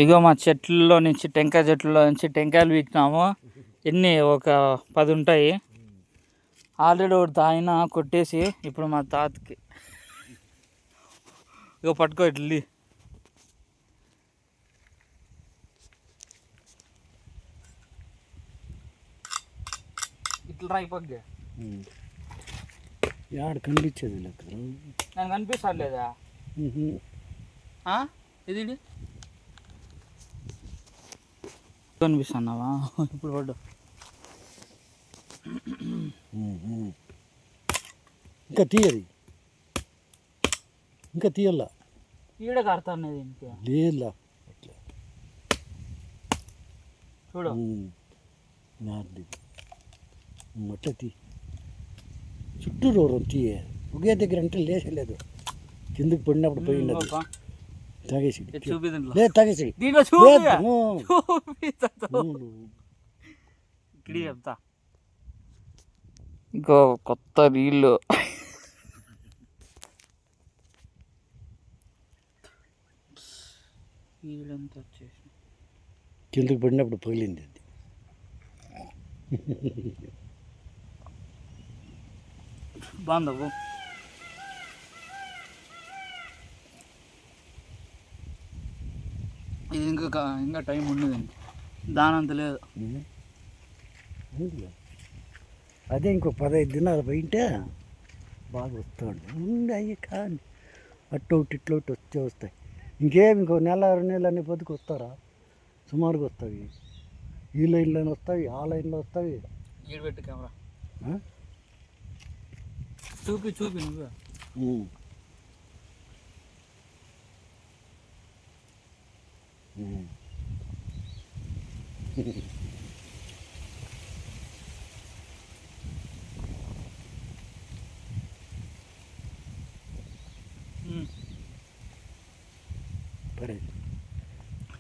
ఇగో మా చెట్లలో నుంచి టెంకాయ చెట్లలో నుంచి టెంకాయలు వీకినాము. ఎన్ని ఒక 10 ఉంటాయి. ఆల్రెడీ ఒకటి తాగిన కొట్టేసి ఇప్పుడు మా తాతకి ఇగో పట్టుకో ఇట్లా ఇట్లా రాయిపోద్ది. యాడ కనిపించేది లెక్క నాకు కనిపిస్తాడు లేదా ఇది కనిపిస్తున్నావా ఇప్పుడు పడ్డు. ఇంకా తీయది, ఇంకా తీయల్లా ఈడ కడతాను దీనికి లేదులా అట్లా చూడు నాది అట్లా తీ చుట్టూరు తీయ ఒకే దగ్గర అంటే లేచలేదు కిందకి పడినప్పుడు పోయింది తాగేసి లేదు తాగేసి ఇక్కడ చెప్తా. ఇంకో కొత్త నీళ్ళు నీళ్ళంతా వచ్చేసి కిందకి పడినప్పుడు పోయింది అది. బాగుందా ఇది ఇంకా టైం ఉండదండి, దానంత లేదు. అదే ఇంకో 15 దినాలు పోయింటే బాగా వస్తాడు. అయ్యి కానీ అట్టు ఒకటి ఇట్లా ఒకటి వస్తాయి. ఇంకో నెల 2 నెలలు అనే పొద్దుకు వస్తారా సుమారుగా వస్తాయి. ఈ లైన్లో వస్తాయి, ఆ లైన్లో వస్తాయి. పెట్టు కెమెరా చూపి నువ్వు.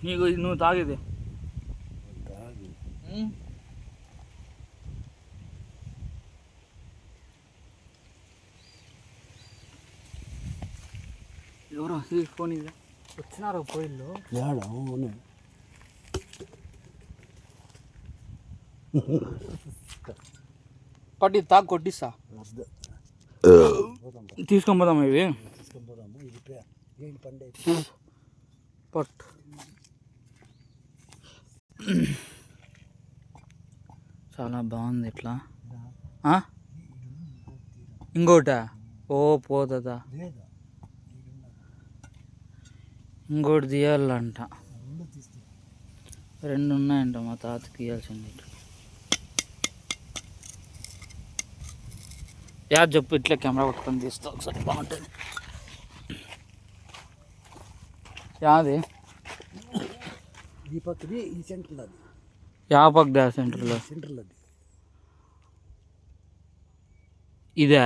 నీకు నువ్వు తాగేది ఎవరో ఫోన్ ఇది వచ్చినారు పోయిల్లో పట్టి తాగు కొట్టిస్తా తీసుకొని పోదాం. ఇవి పట్టు చాలా బాగుంది ఇట్లా. ఇంకోట ఓ పోతుందా ఇంకోటి తీయాలంట. 2 ఉన్నాయంట మా తాతకి తీయాల్సింది. చెప్పు ఇట్లా కెమెరా పట్టుకొని తీస్తా ఒకసారి బాగుంటుంది. యాది ఈ పక్కది ఈ సెంటర్లో అది పక్క సెంటర్లో అది ఇదే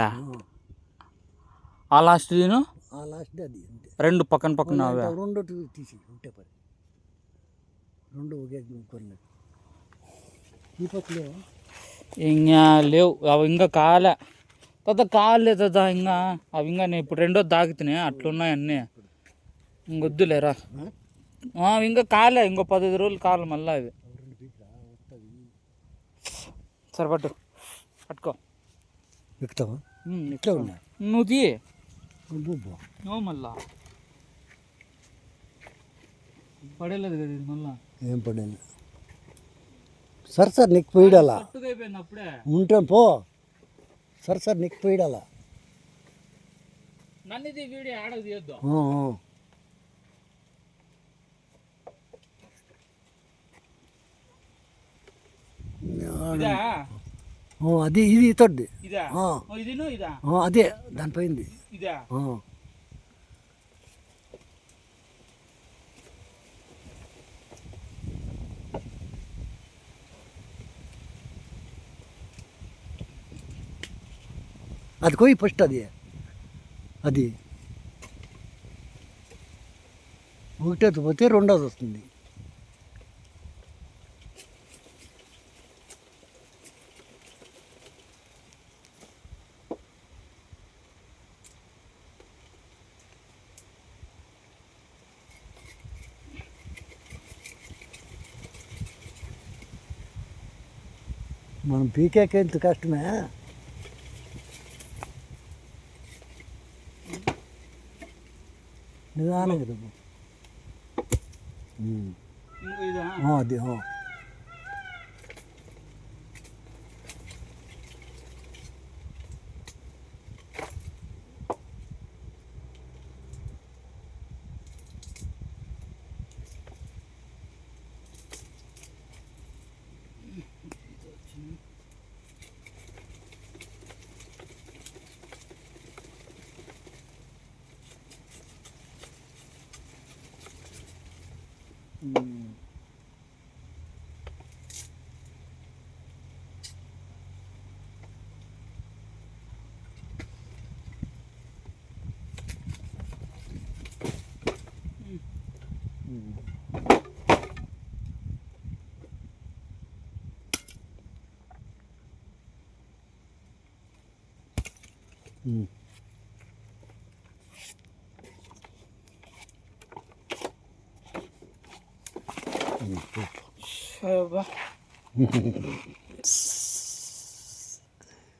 ఆ లాస్ట్ దీను ఆ లాస్ట్ అది 2 పక్కన అవే 2 తీసి ఉంటే పని 2 ఒకే కొనలేదు. ఈ పక్కలో ఇంకా లేవు అవి ఇంకా కాలే కాలేదు కదా ఇంకా అవి ఇంకా నేను ఇప్పుడు 2 తాగుతున్నాయి అట్లున్నాయి అన్నీ. ఇంకొద్దులేరా ఇంకా కాలే, ఇంకో 15 రోజులు కాలే మళ్ళీ అవి. సరే పట్టుకో ఎక్కుతావా ఇట్లా ఉన్నా నువ్వు తీ నువ్వు మళ్ళా పడేలేదు కదా ఇది మళ్ళా ఏం పడేది. సార్ నీకు పోయిడాలా అయిపోయింది అప్పుడే ఉంటాం పో. సార్ నీకు పోయిడాలా నన్ను ఇది వీడియో ఆడకు తీయొద్దు. అది ఇది తొడ్డి అదే దానిపోయింది. అది పోయి ఫస్ట్ అది ఒకటేది పోతే రెండోది వస్తుంది. మనం పీకేకి ఎంత కష్టమే. నిదానంగా రుబ్బు. అది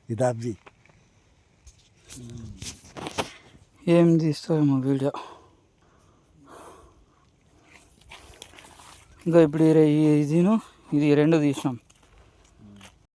ఇది అబ్బి. ఏం తీస్తామో వీడియో. ఇంకా ఇప్పుడు ఇది రెండు తీసినాం.